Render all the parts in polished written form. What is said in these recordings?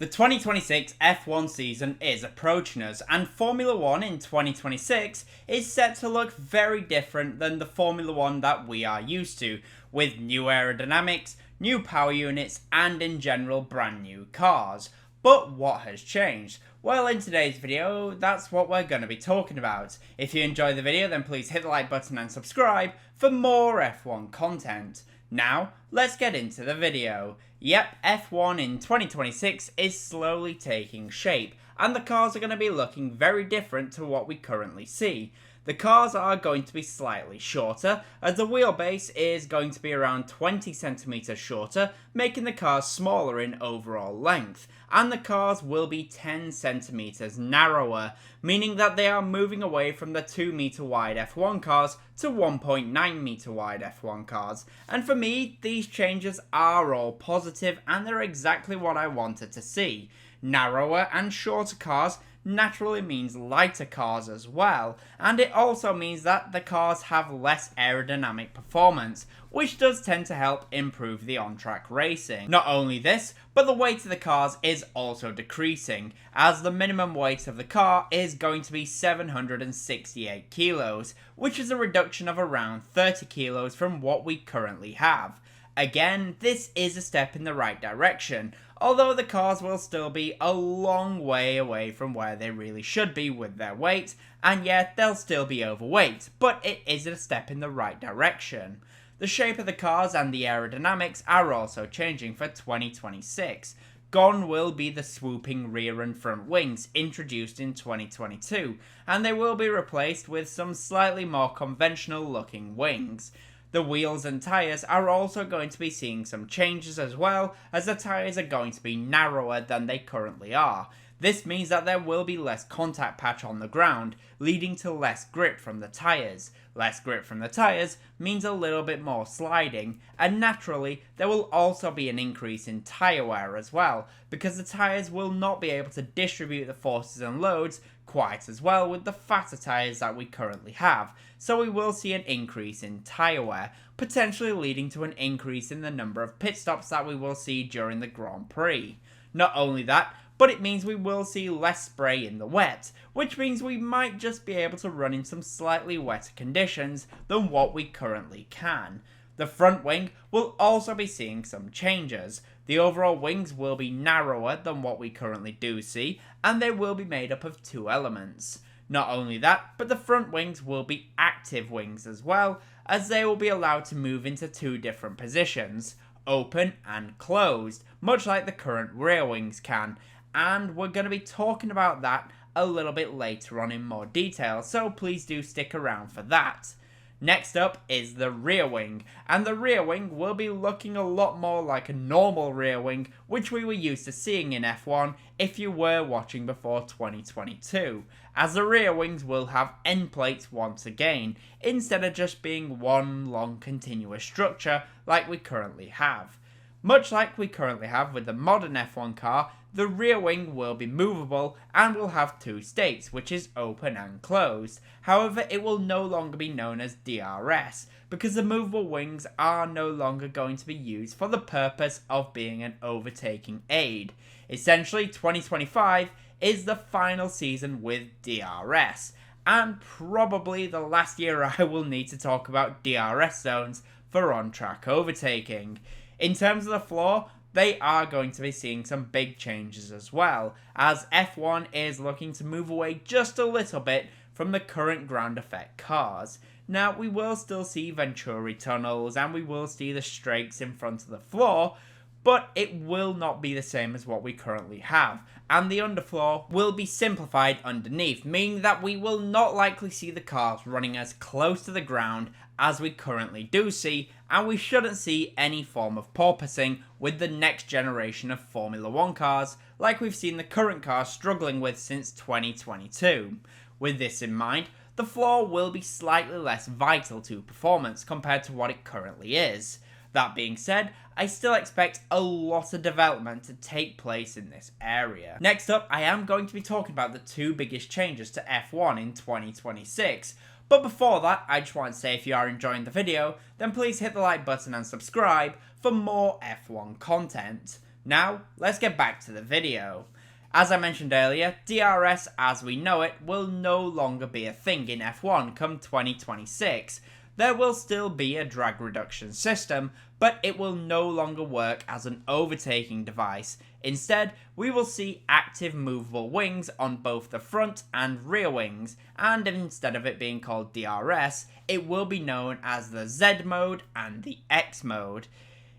The 2026 F1 season is approaching us, and Formula 1 in 2026 is set to look very different than the Formula 1 that we are used to, with new aerodynamics, new power units, and in general brand new cars. But what has changed? Well, in today's video, that's what we're going to be talking about. If you enjoyed the video, then please hit the like button and subscribe for more F1 content. Now, let's get into the video. Yep, F1 in 2026 is slowly taking shape, and the cars are going to be looking very different to what we currently see. The cars are going to be slightly shorter, as the wheelbase is going to be around 20 centimeters shorter, making the cars smaller in overall length, and the cars will be 10 centimeters narrower, meaning that they are moving away from the 2 meter wide F1 cars to 1.9 meter wide F1 cars. And for me, these changes are all positive, and they're exactly what I wanted to see. Narrower and shorter cars naturally means lighter cars as well, and it also means that the cars have less aerodynamic performance, which does tend to help improve the on-track racing. Not only this, but the weight of the cars is also decreasing, as the minimum weight of the car is going to be 768 kilos, which is a reduction of around 30 kilos from what we currently have. Again, this is a step in the right direction, although the cars will still be a long way away from where they really should be with their weight, and yet they'll still be overweight, but it is a step in the right direction. The shape of the cars and the aerodynamics are also changing for 2026. Gone will be the swooping rear and front wings introduced in 2022, and they will be replaced with some slightly more conventional looking wings. The wheels and tyres are also going to be seeing some changes as well, as the tyres are going to be narrower than they currently are. This means that there will be less contact patch on the ground, leading to less grip from the tyres. Less grip from the tyres means a little bit more sliding, and naturally there will also be an increase in tyre wear as well, because the tyres will not be able to distribute the forces and loads quite as well with the fatter tyres that we currently have, so we will see an increase in tyre wear, potentially leading to an increase in the number of pit stops that we will see during the Grand Prix. Not only that, but it means we will see less spray in the wet, which means we might just be able to run in some slightly wetter conditions than what we currently can. The front wing will also be seeing some changes. The overall wings will be narrower than what we currently do see, and they will be made up of two elements. Not only that, but the front wings will be active wings as well, as they will be allowed to move into two different positions, open and closed, much like the current rear wings can, and we're going to be talking about that a little bit later on in more detail, so please do stick around for that. Next up is the rear wing, and the rear wing will be looking a lot more like a normal rear wing, which we were used to seeing in F1 if you were watching before 2022, as the rear wings will have end plates once again, instead of just being one long continuous structure like we currently have. Much like we currently have with the modern F1 car, the rear wing will be movable and will have two states, which is open and closed. However, it will no longer be known as DRS, because the movable wings are no longer going to be used for the purpose of being an overtaking aid. Essentially, 2025 is the final season with DRS, and probably the last year I will need to talk about DRS zones for on-track overtaking. In terms of the floor, they are going to be seeing some big changes as well, as F1 is looking to move away just a little bit from the current ground effect cars. Now, we will still see Venturi tunnels and we will see the strakes in front of the floor, but it will not be the same as what we currently have, and the underfloor will be simplified underneath, meaning that we will not likely see the cars running as close to the ground as we currently do see, and we shouldn't see any form of porpoising with the next generation of Formula 1 cars like we've seen the current cars struggling with since 2022. With this in mind, the floor will be slightly less vital to performance compared to what it currently is. That being said, I still expect a lot of development to take place in this area. Next up, I am going to be talking about the two biggest changes to F1 in 2026. But before that, I just want to say if you are enjoying the video, then please hit the like button and subscribe for more F1 content. Now, let's get back to the video. As I mentioned earlier, DRS as we know it will no longer be a thing in F1 come 2026. There will still be a drag reduction system, but it will no longer work as an overtaking device. Instead, we will see active movable wings on both the front and rear wings, and instead of it being called DRS, it will be known as the Z mode and the X mode.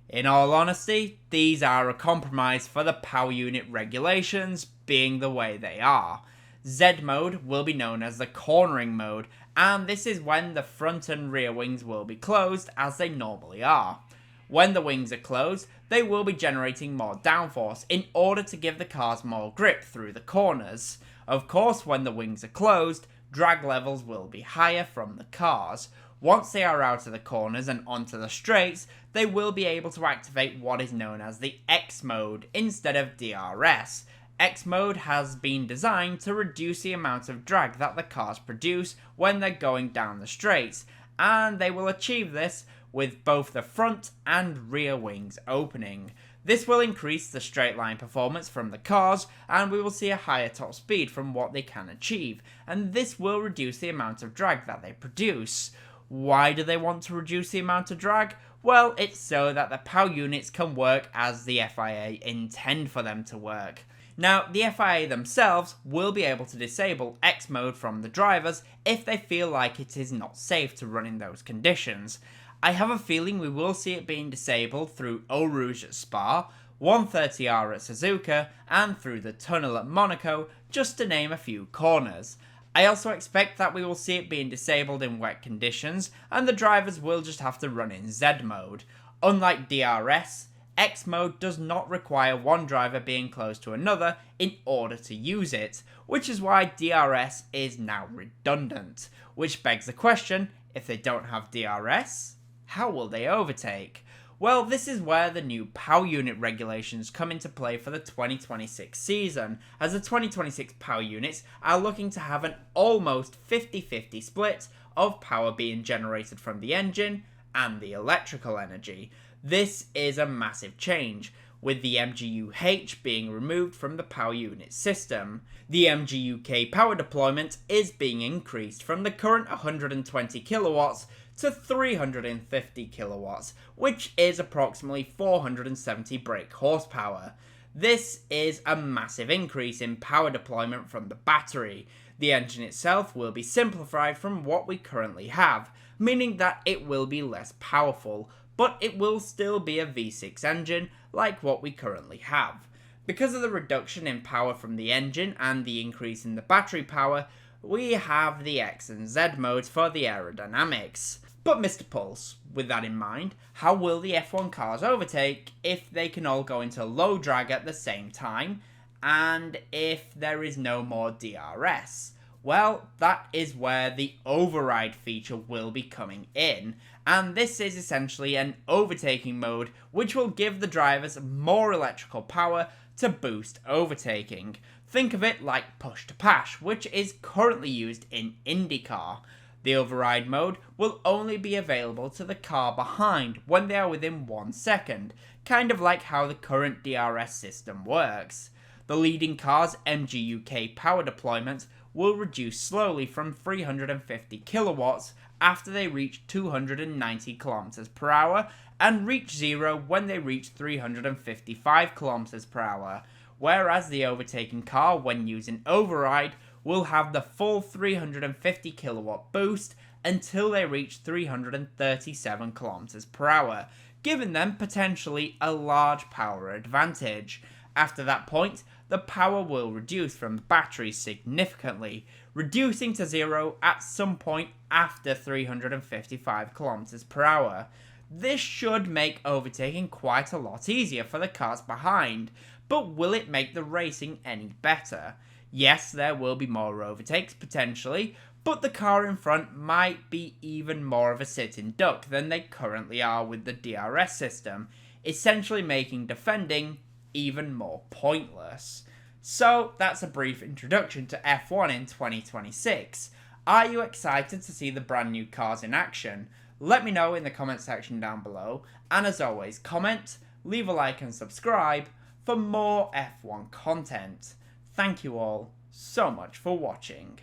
In all honesty, these are a compromise for the power unit regulations being the way they are. Z mode will be known as the cornering mode, and this is when the front and rear wings will be closed as they normally are. When the wings are closed, they will be generating more downforce in order to give the cars more grip through the corners. Of course, when the wings are closed, drag levels will be higher from the cars. Once they are out of the corners and onto the straights, they will be able to activate what is known as the X mode instead of DRS. X mode has been designed to reduce the amount of drag that the cars produce when they're going down the straights, and they will achieve this with both the front and rear wings opening. This will increase the straight line performance from the cars, and we will see a higher top speed from what they can achieve, and this will reduce the amount of drag that they produce. Why do they want to reduce the amount of drag? Well, it's so that the power units can work as the FIA intend for them to work. Now, the FIA themselves will be able to disable X mode from the drivers if they feel like it is not safe to run in those conditions. I have a feeling we will see it being disabled through Eau Rouge at Spa, 130R at Suzuka, and through the tunnel at Monaco, just to name a few corners. I also expect that we will see it being disabled in wet conditions, and the drivers will just have to run in Z mode. Unlike DRS, X mode does not require one driver being close to another in order to use it, which is why DRS is now redundant. Which begs the question, if they don't have DRS, how will they overtake? Well, this is where the new power unit regulations come into play for the 2026 season, as the 2026 power units are looking to have an almost 50-50 split of power being generated from the engine and the electrical energy. This is a massive change, with the MGU-H being removed from the power unit system. The MGU-K power deployment is being increased from the current 120 kilowatts to 350 kilowatts, which is approximately 470 brake horsepower. This is a massive increase in power deployment from the battery. The engine itself will be simplified from what we currently have, meaning that it will be less powerful, but it will still be a V6 engine like what we currently have. Because of the reduction in power from the engine and the increase in the battery power, we have the X and Z modes for the aerodynamics. But Mr. Pulse, with that in mind, how will the F1 cars overtake if they can all go into low drag at the same time, and if there is no more DRS? Well, that is where the override feature will be coming in, and this is essentially an overtaking mode which will give the drivers more electrical power to boost overtaking. Think of it like push to pass, which is currently used in IndyCar. The override mode will only be available to the car behind when they are within 1 second, kind of like how the current DRS system works. The leading car's MGU-K power deployment will reduce slowly from 350 kilowatts after they reach 290 kilometers per hour and reach zero when they reach 355 kilometers per hour, whereas the overtaking car, when using override, will have the full 350 kilowatt boost until they reach 337 kilometers per hour, giving them potentially a large power advantage. After that point, the power will reduce from the battery significantly, reducing to zero at some point after 355 kilometers per hour. This should make overtaking quite a lot easier for the cars behind, but will it make the racing any better? Yes, there will be more overtakes potentially, but the car in front might be even more of a sitting duck than they currently are with the DRS system, essentially making defending even more pointless. So that's a brief introduction to F1 in 2026. Are you excited to see the brand new cars in action? Let me know in the comment section down below, and as always, comment, leave a like and subscribe, for more F1 content. Thank you all so much for watching.